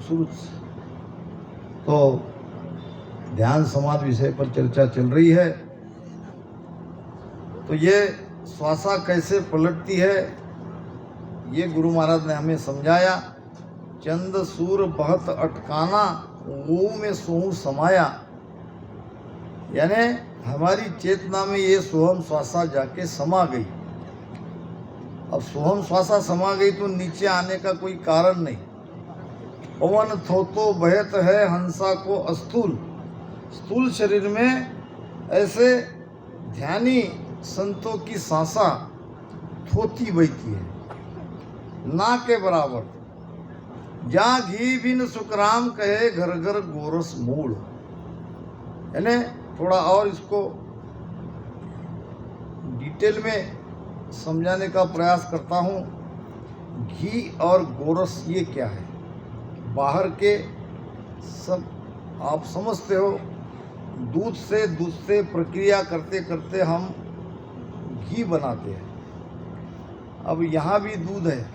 शुरू तो ध्यान समाधि विषय पर चर्चा चल रही है। तो ये श्वासा कैसे पलटती है ये गुरु महाराज ने हमें समझाया। चंद सूर बहत अटकाना वो में सोहू समाया, यानी हमारी चेतना में ये सोहम श्वासा जाके समा गई। अब सोहम श्वासा समा गई तो नीचे आने का कोई कारण नहीं। पवन थोतो बहत है हंसा को अस्थूल, स्थूल शरीर में ऐसे ध्यानी संतों की सांसा थोती बहती है ना के बराबर। जहाँ घी बिन सुखराम कहे घर घर गोरस मूल, यानी थोड़ा और इसको डिटेल में समझाने का प्रयास करता हूँ। घी और गोरस ये क्या है? बाहर के सब आप समझते हो, दूध से प्रक्रिया करते करते हम घी बनाते हैं। अब यहाँ भी दूध है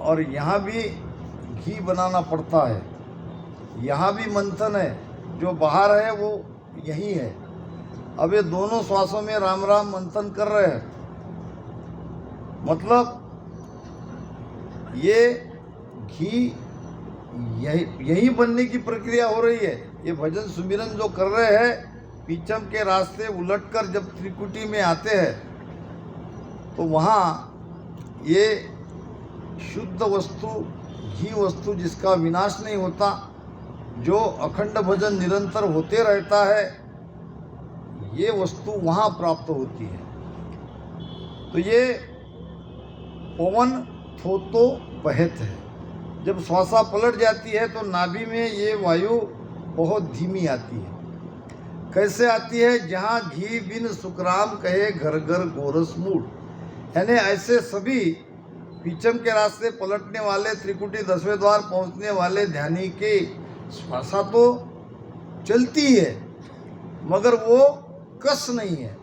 और यहाँ भी घी बनाना पड़ता है। यहाँ भी मंथन है, जो बाहर है वो यही है। अब ये दोनों श्वासों में राम राम मंथन कर रहे हैं, मतलब ये घी यही बनने की प्रक्रिया हो रही है। ये भजन सुमिरन जो कर रहे हैं, पीछम के रास्ते उलटकर जब त्रिकुटी में आते हैं तो वहाँ ये शुद्ध वस्तु घी वस्तु जिसका विनाश नहीं होता, जो अखंड भजन निरंतर होते रहता है, ये वस्तु वहाँ प्राप्त होती है। तो ये पवन थोतो बहत है। जब श्वासा पलट जाती है तो नाभि में ये वायु बहुत धीमी आती है। कैसे आती है? जहाँ घी बिन सुखराम कहे घर घर गोरस मूल, यानी ऐसे सभी पीछम के रास्ते पलटने वाले, त्रिकुटी 10वें द्वार पहुँचने वाले ध्यानी की श्वासा तो चलती है मगर वो कस नहीं है,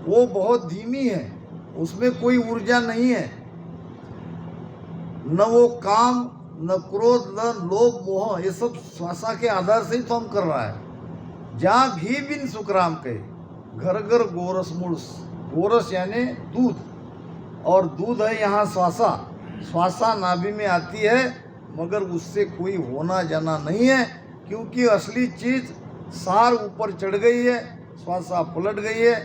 वो बहुत धीमी है, उसमें कोई ऊर्जा नहीं है। न वो काम, न क्रोध, न लोभ मोह, ये सब श्वासा के आधार से ही तो हम कर रहा है। जहाँ घी बिन सुखराम कहे घर घर गोरस मूल, गोरस यानी दूध, और दूध है यहाँ श्वासा। श्वासा नाभि में आती है मगर उससे कोई होना जाना नहीं है, क्योंकि असली चीज सार ऊपर चढ़ गई है, श्वासा पलट गई है।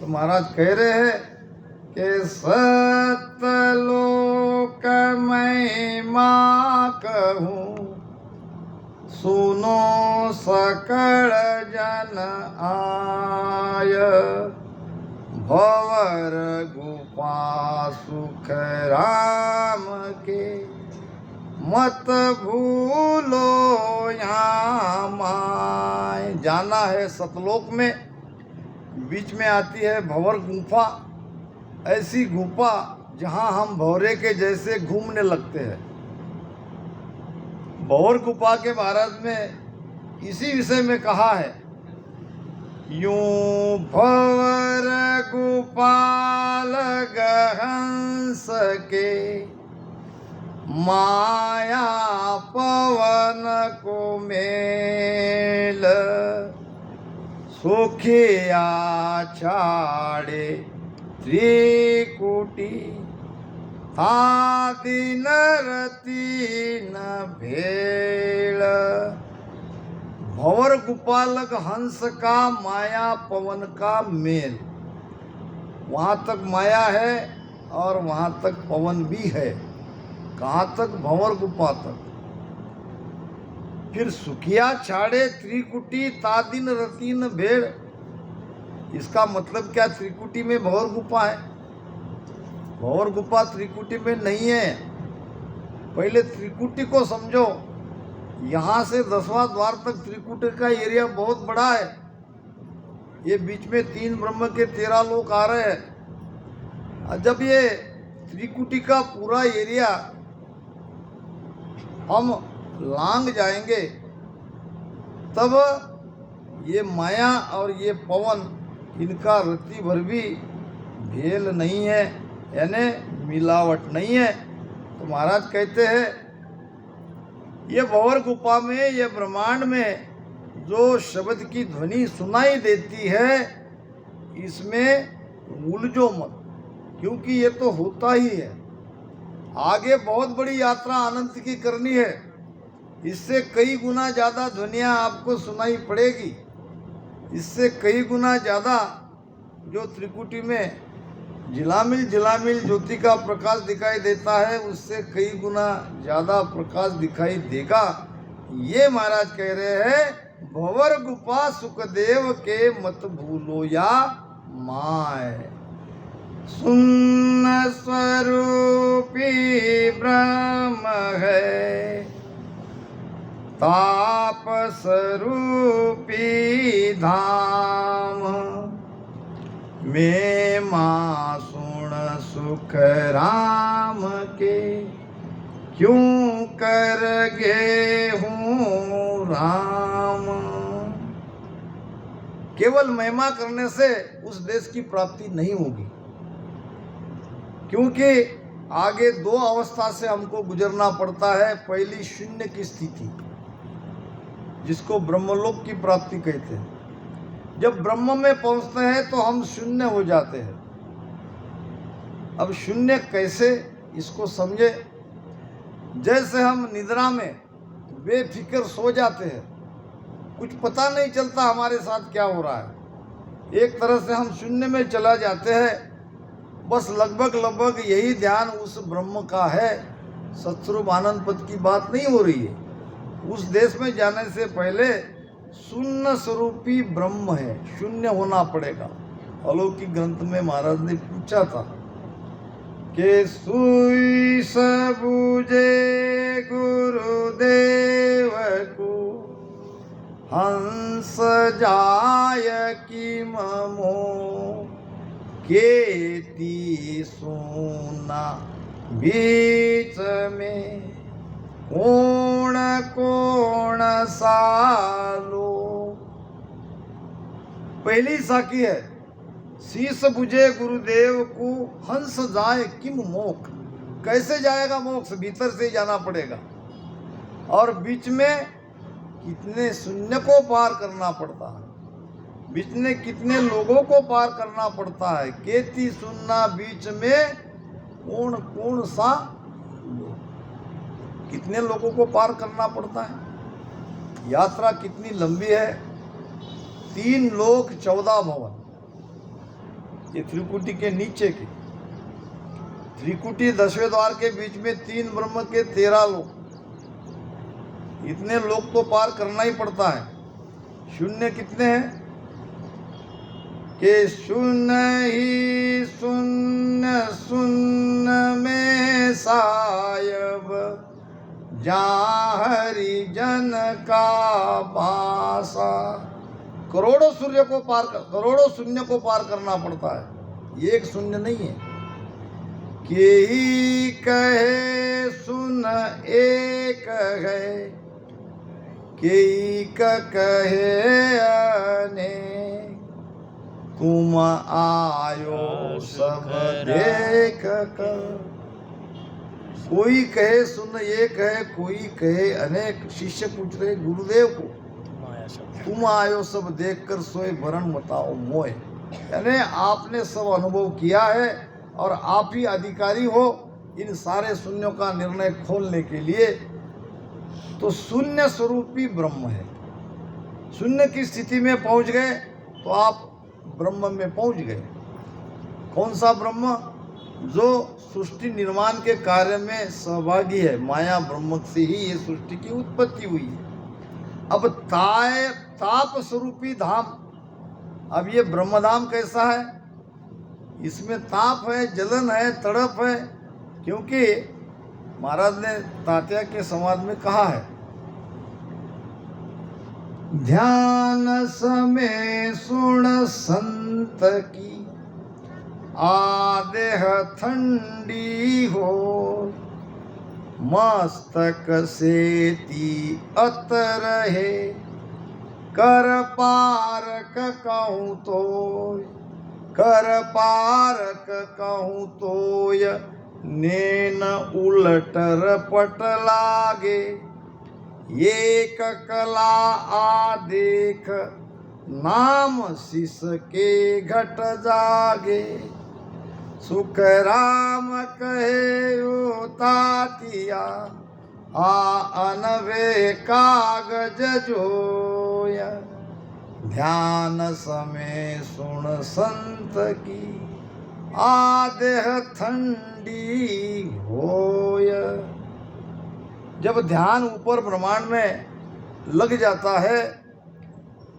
तो महाराज कह रहे हैं कि सतलोक महिमा कहूँ, सुनो सकल जन आय, भवर गुफा सुख राम के, मत भूलो यहाँ माय। जाना है सतलोक में, बीच में आती है भंवर गुफा, ऐसी गुफा जहाँ हम भंवरे के जैसे घूमने लगते हैं। भंवर गुफा के महाराज में इसी विषय में कहा है, यूं भंवर गोपाल हंस के, माया पवन को मेल, सुखिया छाड़े त्रिकुटी, दिन रति न भेल। भंवर गोपालक हंस का माया पवन का मेल, वहाँ तक माया है और वहाँ तक पवन भी है। कहाँ तक? भंवर गुफा तक। फिर सुखिया छाड़े त्रिकुटी, दिन रति न भेड़। इसका मतलब क्या? त्रिकुटी में भंवर गुफा है? भंवर गुफा त्रिकुटी में नहीं है। पहले त्रिकुटी को समझो। यहाँ से 10वां द्वार तक त्रिकुटी का एरिया बहुत बड़ा है। ये बीच में 3 ब्रह्म के 13 लोक आ रहे हैं। जब ये त्रिकुटी का पूरा एरिया हम लांग जाएंगे तब ये माया और ये पवन, इनका रत्ती भर भी भेल नहीं है, यानी मिलावट नहीं है। तो महाराज कहते हैं ये भंवर गुफा में, ये ब्रह्मांड में जो शब्द की ध्वनि सुनाई देती है, इसमें उलझो मत, क्योंकि ये तो होता ही है। आगे बहुत बड़ी यात्रा अनंत की करनी है, इससे कई गुना ज़्यादा ध्वनियाँ आपको सुनाई पड़ेगी, इससे कई गुना ज़्यादा जो त्रिकुटी में झिलामिल झिलामिल ज्योति का प्रकाश दिखाई देता है, उससे कई गुना ज़्यादा प्रकाश दिखाई देगा। ये महाराज कह रहे हैं, भंवर गुफा सुखदेव के मत भूलो या माय। सुन्न स्वरूपी ब्रह्म है, ताप स्वरूपी धाम, मैं माँ सुन सुख राम के, क्यों कर गे हूँ राम। केवल महिमा करने से उस देश की प्राप्ति नहीं होगी, क्योंकि आगे दो अवस्था से हमको गुजरना पड़ता है। पहली शून्य की स्थिति, जिसको ब्रह्मलोक की प्राप्ति कहते हैं। जब ब्रह्म में पहुंचते हैं तो हम शून्य हो जाते हैं। अब शून्य कैसे, इसको समझे। जैसे हम निद्रा में बेफिक्र सो जाते हैं, कुछ पता नहीं चलता हमारे साथ क्या हो रहा है, एक तरह से हम शून्य में चला जाते हैं। बस लगभग यही ध्यान उस ब्रह्म का है। सत्स्वरूप आनंद पद की बात नहीं हो रही है। उस देश में जाने से पहले शून्य स्वरूपी ब्रह्म है, शून्य होना पड़ेगा। अलौकिक ग्रंथ में महाराज ने पूछा था कि सुई सबूजे गुरुदेव को, हंस जाय की ममो, केती सोना बीच में, कोण कोण सालो। पहली साखी है, शीस बुझे गुरुदेव को, हंस जाए किम मोक्ष। कैसे जाएगा मोक्ष, भीतर से ही जाना पड़ेगा। और बीच में कितने शून्य को पार करना पड़ता है, बीच में कितने लोगों को पार करना पड़ता है। केती सुनना बीच में, कौन कौन सा लोग, कितने लोगों को पार करना पड़ता है। यात्रा कितनी लंबी है। 3 लोक 14 भवन, ये त्रिकुटी के नीचे के। त्रिकुटी 10वें द्वार के बीच में 3 ब्रह्म के 13 लोक, इतने लोक तो पार करना ही पड़ता है। शून्य कितने हैं कि शून्य ही शून्य शून्य में सायब, जहाँ हरि जन का भाषा। करोड़ों सूर्य को पार कर, करोड़ों शून्य को पार करना पड़ता है, ये एक शून्य नहीं है। के ही कहे सुन एक है, के ही कहे अनेक, तुम आयो सब देख कर। कोई कहे सुन एक है, कोई कहे अनेक। शिष्य पूछ रहे गुरुदेव को, तुम आयो सब देख कर, सोए भरण बताओ मोय। यानी आपने सब अनुभव किया है और आप ही अधिकारी हो इन सारे शून्यों का निर्णय खोलने के लिए। तो शून्य स्वरूपी ब्रह्म है। शून्य की स्थिति में पहुंच गए तो आप ब्रह्म में पहुंच गए। कौन सा ब्रह्म? जो सृष्टि निर्माण के कार्य में सहभागी है। माया ब्रह्म से ही ये सृष्टि की उत्पत्ति हुई है। अब ताप स्वरूपी धाम, अब ये ब्रह्मधाम कैसा है? इसमें ताप है, जलन है, तड़प है। क्योंकि महाराज ने तात्या के संवाद में कहा है, ध्यान समय सुन संत की, आदेह ठंडी हो, मस्तक सेती अत रहे, कर पारक कहूँ तो, कर पारक कहूँ तोय, नैन उलटर पट लागे, एक कला आदेख नाम शिष के घट जागे। सुख राम कहे ओ तातिया आ अनवे कागज जोया। ध्यान समय सुन संत की आदेह ठंडी होय। जब ध्यान ऊपर ब्रह्मांड में लग जाता है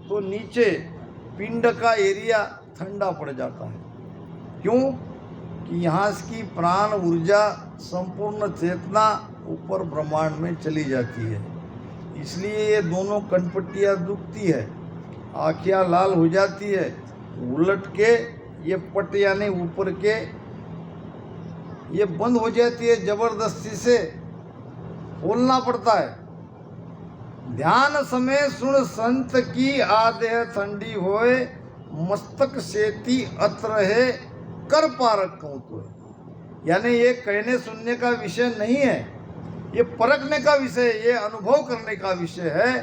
तो नीचे पिंड का एरिया ठंडा पड़ जाता है। क्यों? कि यहाँ की प्राण ऊर्जा संपूर्ण चेतना ऊपर ब्रह्मांड में चली जाती है। इसलिए ये दोनों कनपट्टियाँ दुखती है, आँखियाँ लाल हो जाती है, उलट के ये पट यानी ऊपर के ये बंद हो जाती है, जबरदस्ती से खोलना पड़ता है। ध्यान समय सुन संत की आदेह ठंडी होए। मस्तक सेती अत्र है कर पारक कहूँ तो। यानी ये कहने सुनने का विषय नहीं है, ये परखने का विषय, ये अनुभव करने का विषय है।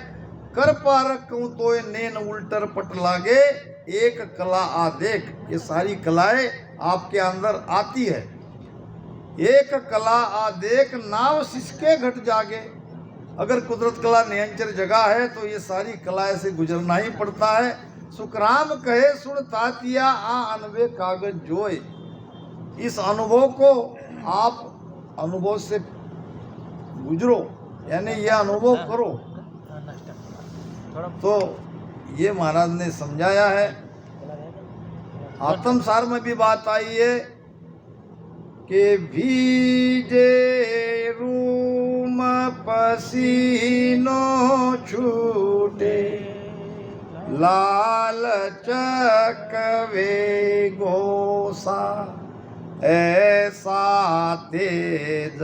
कर पारक कहूँ तो नैन उल्टर पट लागे एक कला आदेख। ये सारी कलाएं आपके अंदर आती है। एक कला आदेख नाव शिष्के घट जागे। अगर कुदरत कला नियंचर जगह है तो ये सारी कलाएं से गुजरना ही पड़ता है। सुखराम कहे सुन तातिया आ अनवे कागज जोए। इस अनुभव को आप अनुभव से गुजरो, यानी यह अनुभव करो। तो ये महाराज ने समझाया है। आत्म सार में भी बात आई है कि भीजे रूम पसीनो छूटे लाल चकवे गोसा। ऐसा तेज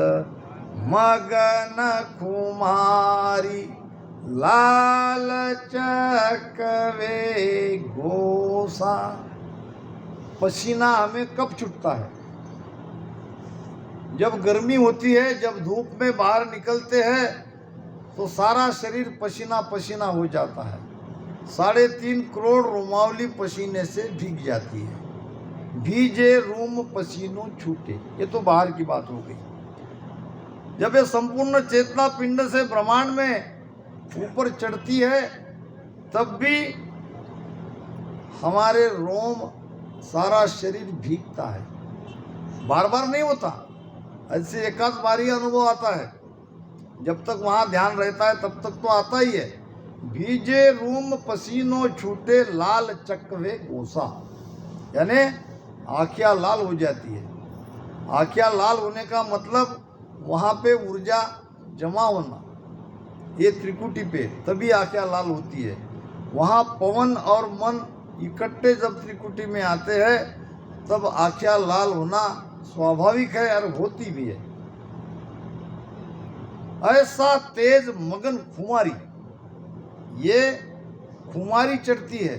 मगन कुमारी लाल चकवे गोसा। पसीना हमें कब छूटता है? जब गर्मी होती है, जब धूप में बाहर निकलते हैं तो सारा शरीर पसीना पसीना हो जाता है। 3.5 करोड़ रोमावली पसीने से भीग जाती है। भीजे रूम पसीनों छूटे, ये तो बाहर की बात हो गई। जब ये संपूर्ण चेतना पिंड से ब्रह्मांड में ऊपर चढ़ती है तब भी हमारे रोम सारा शरीर भीगता है। बार बार नहीं होता, ऐसे एकाध बारी अनुभव आता है। जब तक वहाँ ध्यान रहता है तब तक तो आता ही है। भीजे रूम पसीनों छूटे लाल चकवे गोसा, यानी आँखियाँ लाल हो जाती है। आँखियाँ लाल होने का मतलब वहाँ पे ऊर्जा जमा होना, ये त्रिकुटी पे, तभी आँखियाँ लाल होती है। वहाँ पवन और मन इकट्ठे जब त्रिकुटी में आते हैं तब आँखियाँ लाल होना स्वाभाविक है और होती भी है। ऐसा तेज मगन खुमारी, ये खुमारी चढ़ती है,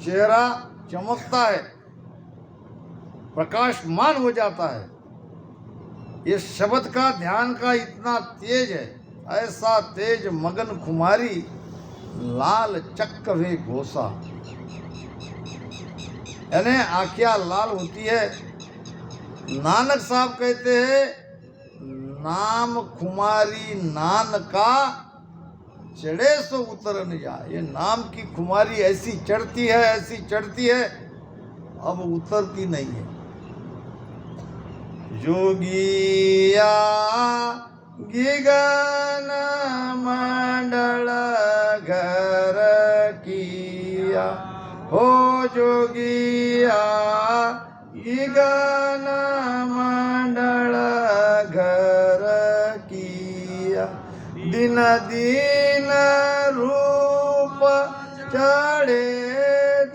चेहरा चमकता है, प्रकाशमान हो जाता है। ये शब्द का ध्यान का इतना तेज है। ऐसा तेज मगन खुमारी लाल चक्कवे घोसा, यानी आँखियाँ लाल होती है। नानक साहब कहते हैं नाम खुमारी नान का चढ़े सो उतर न जा। ये नाम की खुमारी ऐसी चढ़ती है, ऐसी चढ़ती है, अब उतरती नहीं है। जोगिया गिगन मंडल घर किया हो। जोगिया गिगन मंडल घर किया। दिन दिन रूप चढ़े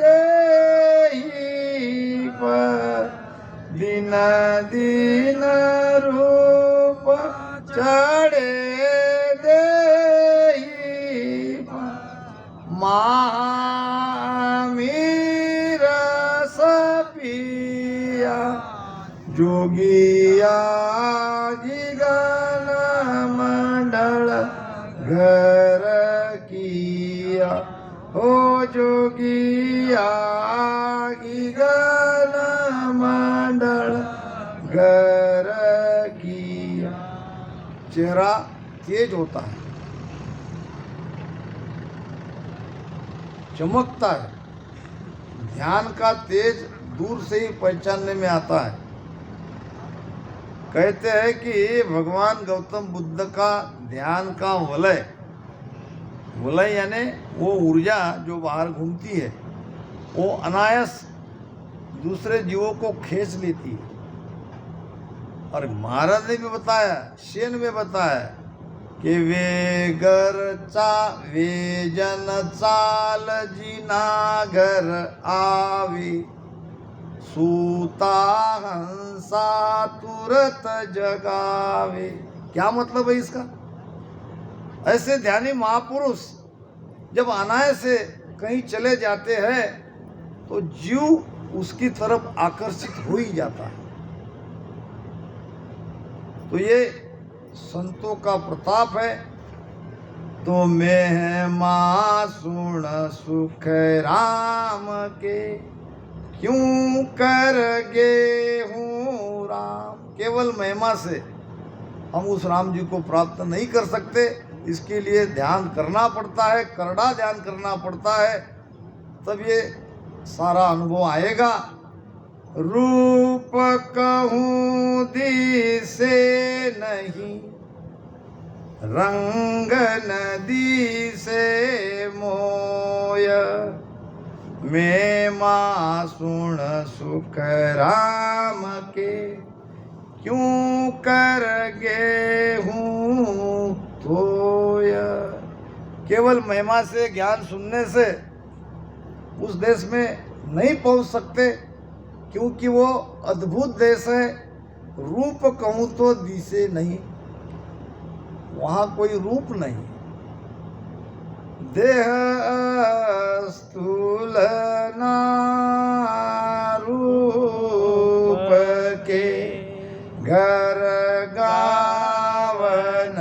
देहि पर। दिन दिन रूप चढ़े देहि पर। महामीर सपिया जोगिया गिगन मंडल घर किया हो जोगिया गण मंडल घर किया। चेहरा तेज होता है, चमकता है, ध्यान का तेज दूर से ही पहचानने में आता है। कहते हैं कि भगवान गौतम बुद्ध का ध्यान का वलय, वलय यानी वो ऊर्जा जो बाहर घूमती है, वो अनायास दूसरे जीवों को खींच लेती है। और महाराज ने भी बताया, शेन में बताया कि वे जन चाल जीना घर आवे, सूता हंसा तुरत जगावे। क्या मतलब है इसका? ऐसे ध्यानी महापुरुष जब अनायास से कहीं चले जाते हैं तो जीव उसकी तरफ आकर्षित हो ही जाता है। तो ये संतों का प्रताप है। तो महिमा सुन सुख राम के, क्यों कर गे हूँ राम। केवल महिमा से हम उस राम जी को प्राप्त नहीं कर सकते, इसके लिए ध्यान करना पड़ता है, करड़ा ध्यान करना पड़ता है, तब ये सारा अनुभव आएगा। रूप कहूँ दिसे नहीं, रंग नदी से मोय, महिमा सुन सुख राम के, क्यों कर गे हूँ तोय। केवल महिमा से ज्ञान सुनने से उस देश में नहीं पहुंच सकते, क्योंकि वो अद्भुत देश है। रूप कहूँ तो दिसे नहीं, वहाँ कोई रूप नहीं। देह स्थूल ना रूप के, घर गावन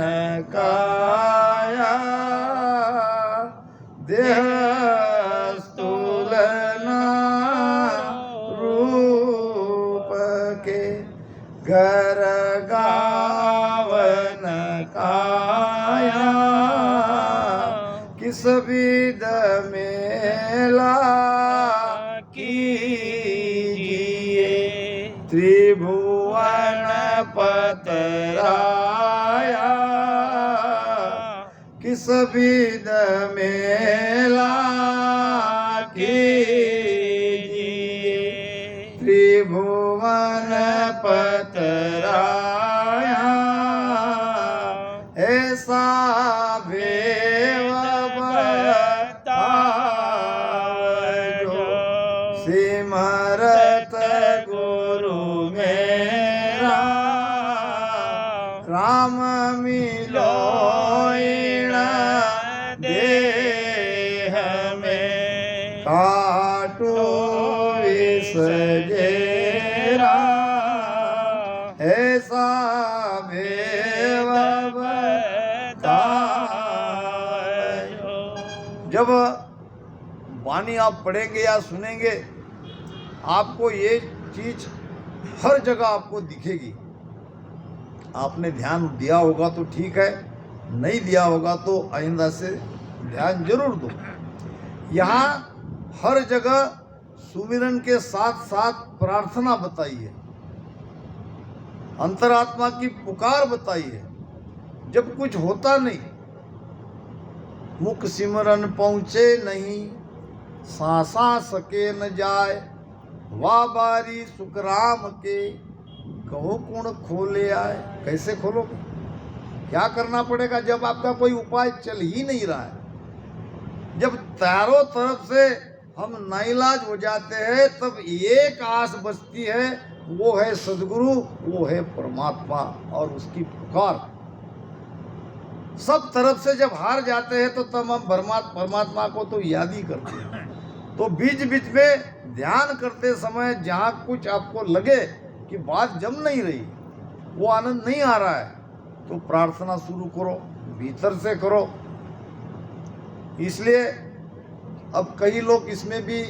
काया। देह स्थूल ना रूप के, घर गावन काया। किस विध मेला कीजिए, त्रिभुवन पतराया। किस विध मेला कीजिए, त्रिभुवन पतराया। ऐसा भेव बतावो, सिमरत गुरु मेरा। राम मिलो इन देह में, काटो विष जेरा। ऐसा भेव बतायो। जब वाणी आप पढ़ेंगे या सुनेंगे, आपको ये चीज हर जगह आपको दिखेगी। आपने ध्यान दिया होगा तो ठीक है, नहीं दिया होगा तो आइंदा से ध्यान जरूर दो। यहाँ हर जगह सुमिरन के साथ साथ प्रार्थना बताई है, अंतरात्मा की पुकार बताई है। जब कुछ होता नहीं, मुख सिमरन पहुँचे नहीं, सांसा सके न जाए। वाह बारी सुखराम के, कहो कौन खोले आए। कैसे खोलोगे? क्या करना पड़ेगा जब आपका कोई उपाय चल ही नहीं रहा है? जब चारों तरफ से हम नाइलाज हो जाते हैं, तब एक आस बचती है, वो है सदगुरु, वो है परमात्मा और उसकी पुकार। सब तरफ से जब हार जाते हैं तो तब हम परमात्मा को तो याद ही करते हैं। तो बीच बीच में ध्यान करते समय जहाँ कुछ आपको लगे कि बात जम नहीं रही, वो आनंद नहीं आ रहा है, तो प्रार्थना शुरू करो, भीतर से करो। इसलिए अब कई लोग इसमें भी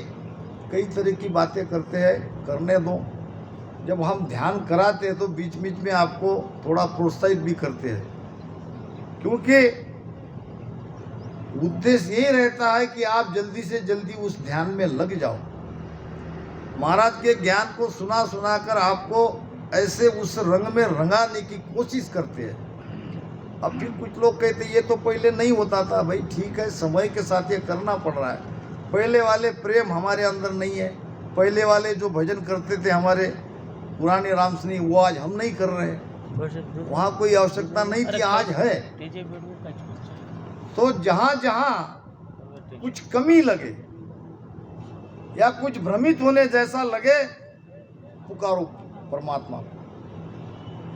कई तरह की बातें करते हैं, करने दो। जब हम ध्यान कराते हैं तो बीच बीच में आपको थोड़ा प्रोत्साहित भी करते हैं, क्योंकि उद्देश्य यही रहता है कि आप जल्दी से जल्दी उस ध्यान में लग जाओ। महाराज के ज्ञान को सुना सुना कर आपको ऐसे उस रंग में रंगाने की कोशिश करते हैं। अब फिर कुछ लोग कहते हैं ये तो पहले नहीं होता था। भाई ठीक है, समय के साथ ये करना पड़ रहा है। पहले वाले प्रेम हमारे अंदर नहीं है। पहले वाले जो भजन करते थे हमारे पुराने राम सिंह, वो आज हम नहीं कर रहे हैं। वहाँ कोई आवश्यकता नहीं थी, आज है। तो जहाँ जहाँ कुछ कमी लगे या कुछ भ्रमित होने जैसा लगे, पुकारो परमात्मा को।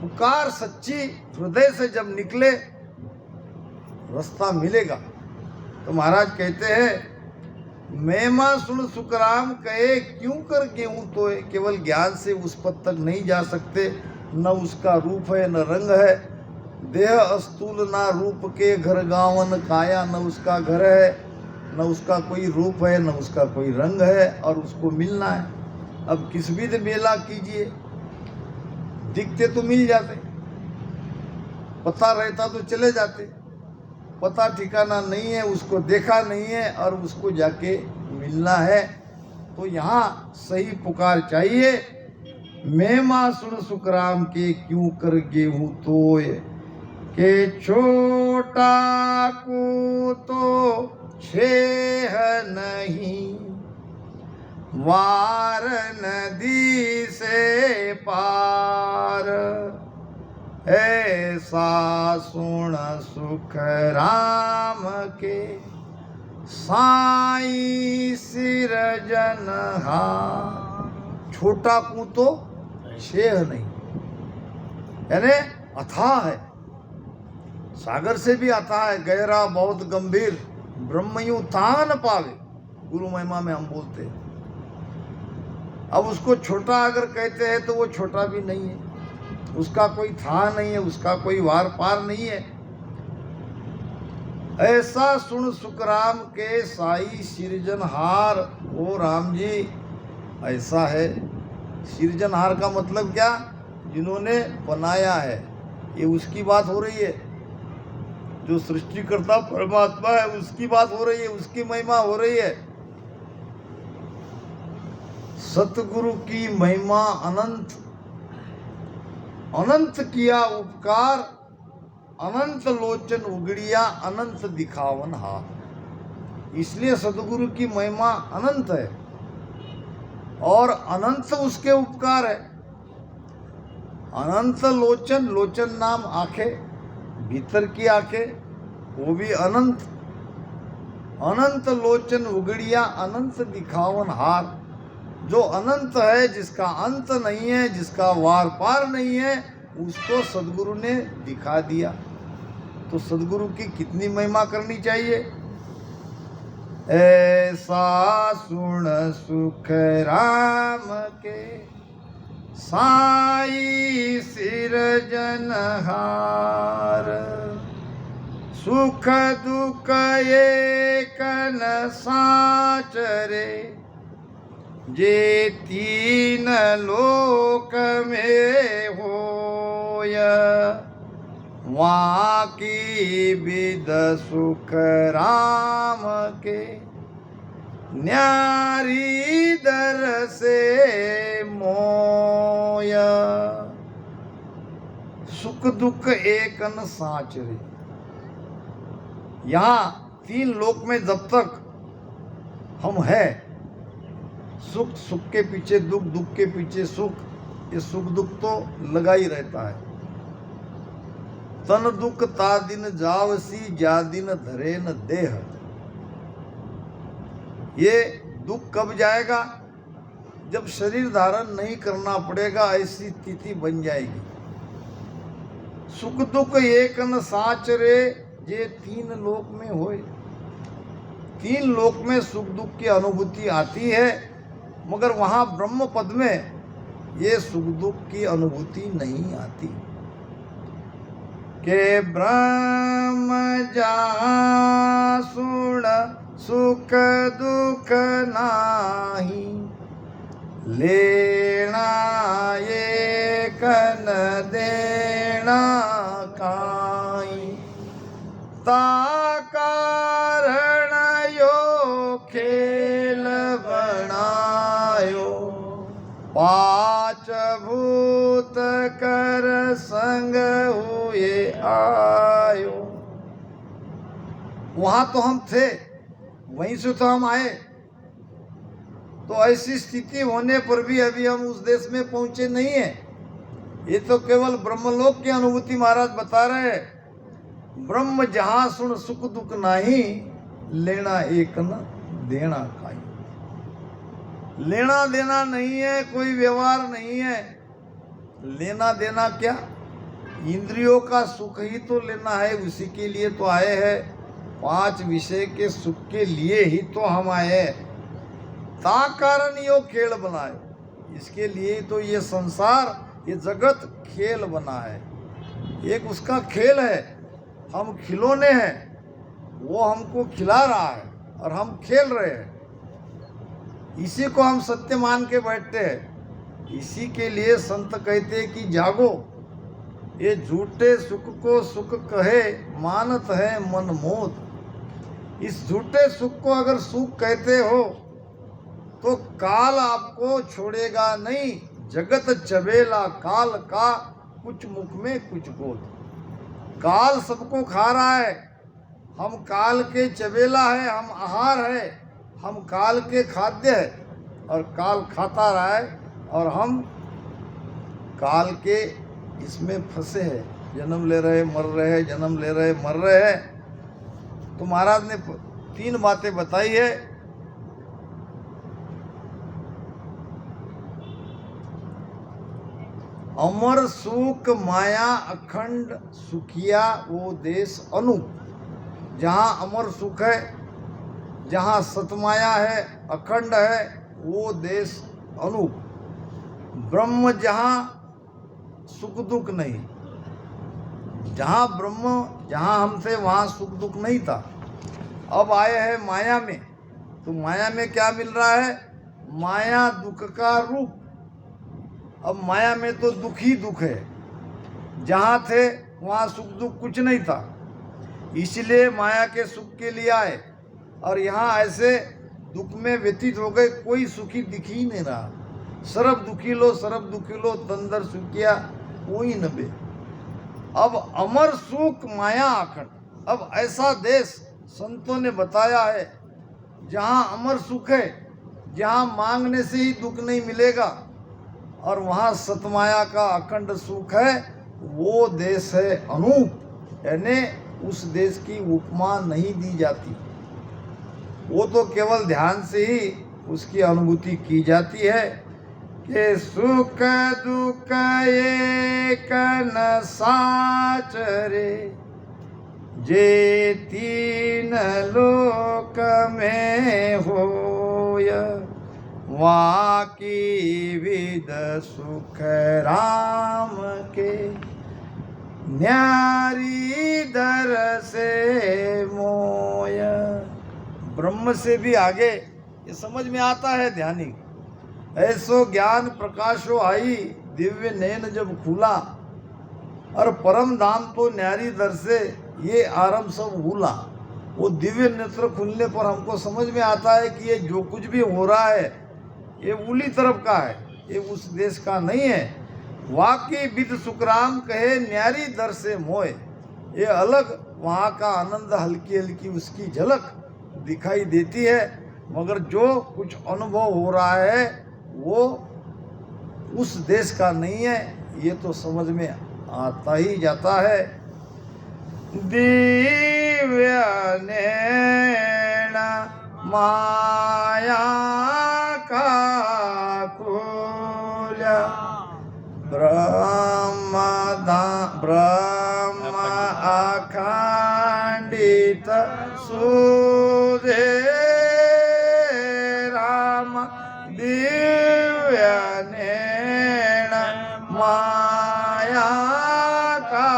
पुकार सच्ची हृदय से जब निकले, रास्ता मिलेगा। तो महाराज कहते हैं, महिमा सुन सुखराम कहे, क्यों कर गेहूं तो है। केवल ज्ञान से उस पद तक नहीं जा सकते। न उसका रूप है न रंग है। देह अस्तूल ना रूप के घर गावन काया, न उसका घर है न उसका कोई रूप है न उसका कोई रंग है, और उसको मिलना है। अब किस विध मेला कीजिए, दिखते तो मिल जाते, पता रहता तो चले जाते। पता ठिकाना नहीं है, उसको देखा नहीं है और उसको जाके मिलना है। तो यहाँ सही पुकार चाहिए। महिमा सुन सुखराम के, क्यों कर गेहूं तोय के। छोटा को तो छेह नहीं, वार नदी से पार। ऐसा सुन सुख राम के, साई सिरजनहार। छोटा को तो छेह नहीं, यानी अथाह है, सागर से भी अथाह है, गहरा बहुत गंभीर। ब्रह्मयु तान पावे, गुरु महिमा में हम बोलते हैं। अब उसको छोटा अगर कहते हैं तो वो छोटा भी नहीं है, उसका कोई था नहीं है, उसका कोई वार पार नहीं है। ऐसा सुन सुखराम के, साई सिरजनहार। ओ राम जी ऐसा है। सिरजनहार का मतलब क्या, जिन्होंने बनाया है, ये उसकी बात हो रही है। जो सृष्टिकर्ता परमात्मा है उसकी बात हो रही है, उसकी महिमा हो रही है। सतगुरु की महिमा अनंत, अनंत किया उपकार, अनंत लोचन उगड़िया, अनंत दिखावन हाथ। इसलिए सतगुरु की महिमा अनंत है और अनंत उसके उपकार है। अनंत लोचन, लोचन नाम आंखें, भीतर की आंखें, वो भी अनंत। अनंत लोचन उगड़िया, अनंत दिखावन हार। जो अनंत है, जिसका अंत नहीं है, जिसका वार पार नहीं है, उसको सदगुरु ने दिखा दिया। तो सदगुरु की कितनी महिमा करनी चाहिए। ऐसा सुन सुख राम के, साई सिरजनहार। सुख दुख एक न साचरे, जे तीन लोक में होय। वहाँ की विद सुख राम के, न्यारी दर से मोय। सुख दुख एक न साचरे। यहाँ तीन लोक में जब तक हम हैं, सुख, सुख के पीछे दुख, दुख के पीछे सुख, ये सुख दुख तो लगा ही रहता है। तन दुख ता दिन जावसी, जा दिन धरे न देह। ये दुख कब जाएगा, जब शरीर धारण नहीं करना पड़ेगा, ऐसी स्थिति बन जाएगी। सुख दुख एक न साचरे, ये तीन लोक में होए। तीन लोक में सुख दुख की अनुभूति आती है, मगर वहाँ ब्रह्म पद में ये सुख दुख की अनुभूति नहीं आती। के ब्रह्म जहाँ सुण सुख दुख नाही, लेना ये कन देना काई, ता कारण यो खेल बनायो, पांच भूत कर संग हुए आयो। वहां तो हम थे, वहीं से तो हम आए, तो ऐसी स्थिति होने पर भी अभी हम उस देश में पहुंचे नहीं है। ये तो केवल ब्रह्मलोक की अनुभूति महाराज बता रहे हैं। ब्रह्म जहां सुन सुख दुख नाही, लेना एक न देना काई। लेना देना नहीं है, कोई व्यवहार नहीं है। लेना देना क्या? इंद्रियों का सुख ही तो लेना है, उसी के लिए तो आए हैं। पांच विषय के सुख के लिए ही तो हम आए हैं। ता कारण यो खेल बनाए, इसके लिए तो ये संसार, ये जगत खेल बना है। एक उसका खेल है, हम खिलौने हैं, वो हमको खिला रहा है और हम खेल रहे हैं। इसी को हम सत्य मान के बैठते हैं। इसी के लिए संत कहते हैं कि जागो, ये झूठे सुख को सुख कहे, मानत है मन मोद। इस झूठे सुख को अगर सुख कहते हो तो काल आपको छोड़ेगा नहीं। जगत चबेला काल का, कुछ मुख में कुछ गोद। काल सबको खा रहा है, हम काल के चबेला है, हम आहार है, हम काल के खाद्य है, और काल खाता रहा है और हम काल के इसमें फंसे हैं। जन्म ले रहे मर रहे हैं, जन्म ले रहे मर रहे हैं। तो महाराज ने तीन बातें बताई है। अमर सुख माया अखंड सुखिया वो देश अनूप। जहाँ अमर सुख है, जहाँ सतमाया है, अखंड है, वो देश अनूप। ब्रह्म जहाँ सुख दुख नहीं, जहाँ ब्रह्म जहाँ हम थे वहाँ सुख दुख नहीं था। अब आए हैं माया में, तो माया में क्या मिल रहा है? माया दुख का रूप। अब माया में तो दुख ही दुख है। जहाँ थे वहाँ सुख दुख कुछ नहीं था, इसलिए माया के सुख के लिए आए। और यहाँ ऐसे दुख में व्यतीत हो गए, कोई सुखी दिख ही नहीं रहा। सरब दुखी लो, सरब दुखी लो, तंदर सुखिया कोई न बे। अब अमर सुख माया अखंड। अब ऐसा देश संतों ने बताया है जहाँ अमर सुख है, जहाँ मांगने से ही दुख नहीं मिलेगा, और वहाँ सतमाया का अखंड सुख है। वो देश है अनूप, यानी उस देश की उपमा नहीं दी जाती। वो तो केवल ध्यान से ही उसकी अनुभूति की जाती है कि सुख दुख एक न साच रे, जे तीन लोक में होय, वाकी विद सुख राम के, न्यारी दर से मोय। ब्रह्म से भी आगे ये समझ में आता है ध्यानी। ऐसो ज्ञान प्रकाशो आई, दिव्य नैन जब खुला, और परम धाम तो न्यारी दर से, ये आरंभ सब भूला। वो दिव्य नेत्र खुलने पर हमको समझ में आता है कि ये जो कुछ भी हो रहा है ये उली तरफ का है, ये उस देश का नहीं है। वाकी विद सुखराम कहे, न्यारी दर से मोय। ये अलग वहाँ का आनंद, हल्की हल्की उसकी झलक दिखाई देती है, मगर जो कुछ अनुभव हो रहा है वो उस देश का नहीं है। ये तो समझ में आता ही जाता है। दिव्य नैन माया का कुल, ब्रह्म अखंडित सुधे राम, दिव्य नैन माया का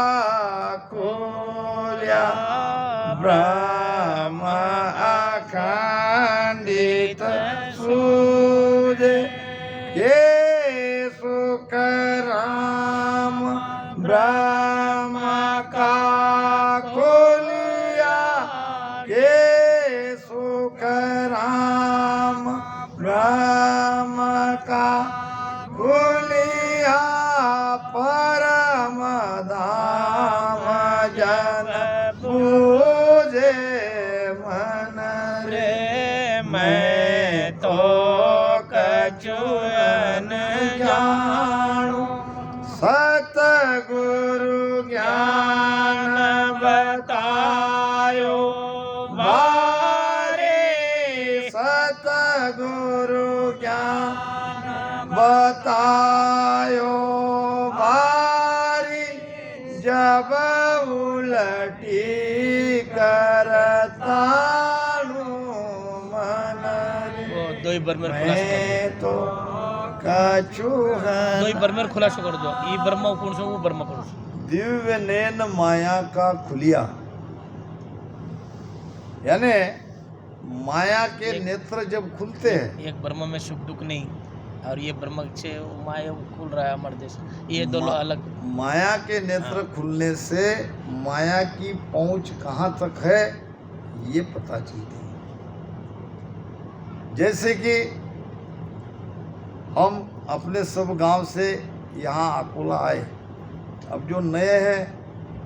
ब्रह्म अखंडित सूझे ये सुख राम ब्रह्म का खोलिया ये सुख राम ब्रह्म का खोलिया परम धाम जन पूजे मन रे मैं तो कछुअन जानू सतगुरु ज्ञान बतायो बारे सतगुरु ज्ञान बतायो बारी जब उलटी करताणु मन रे दो ही बरमेर खुलासा मैं तो कछुअन दो ही बरमेर खुलासा कर दो ये ब्रह्मा कौन सा वो ब्रह्मा कौन सा दिव्य नैन माया का खुलिया यानी माया के नेत्र जब खुलते हैं एक ब्रह्मा में सुख दुख नहीं और ये ब्रह्म से माया खुल रहा है हमारे देश ये दोनों अलग माया के नेत्र खुलने से माया की पहुंच कहाँ तक है ये पता चलती है। जैसे कि हम अपने सब गांव से यहाँ अकोला आए, अब जो नए हैं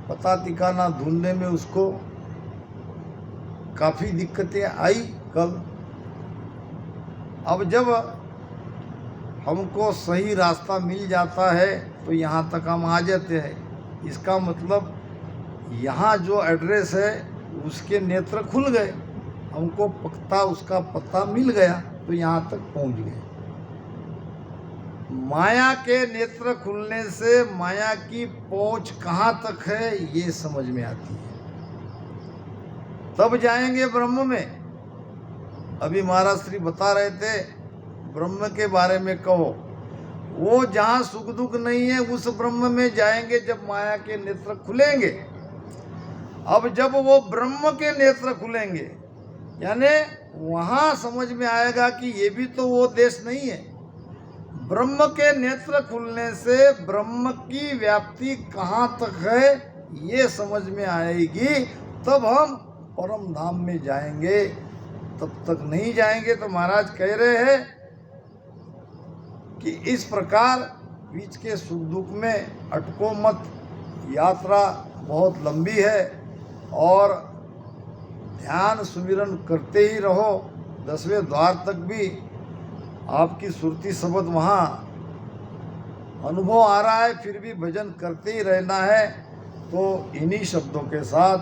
पता ठिकाना ढूंढने में उसको काफ़ी दिक्कतें आई कल। अब जब हमको सही रास्ता मिल जाता है तो यहाँ तक हम आ जाते हैं। इसका मतलब यहाँ जो एड्रेस है उसके नेत्र खुल गए, हमको पक्का उसका पता मिल गया तो यहाँ तक पहुँच गए। माया के नेत्र खुलने से माया की पहुँच कहाँ तक है ये समझ में आती है, तब जाएंगे ब्रह्म में। अभी महाराज श्री बता रहे थे ब्रह्म के बारे में कहो, वो जहाँ सुख दुख नहीं है उस ब्रह्म में जाएंगे जब माया के नेत्र खुलेंगे। अब जब वो ब्रह्म के नेत्र खुलेंगे यानी वहाँ समझ में आएगा कि ये भी तो वो देश नहीं है। ब्रह्म के नेत्र खुलने से ब्रह्म की व्याप्ति कहाँ तक है ये समझ में आएगी, तब हम परम धाम में जाएंगे। तब तक नहीं जाएंगे तो महाराज कह रहे हैं कि इस प्रकार बीच के सुख दुख में अटको मत, यात्रा बहुत लंबी है और ध्यान सुमिरन करते ही रहो। 10वें द्वार तक भी आपकी सुरती शब्द वहाँ अनुभव आ रहा है, फिर भी भजन करते ही रहना है। तो इन्हीं शब्दों के साथ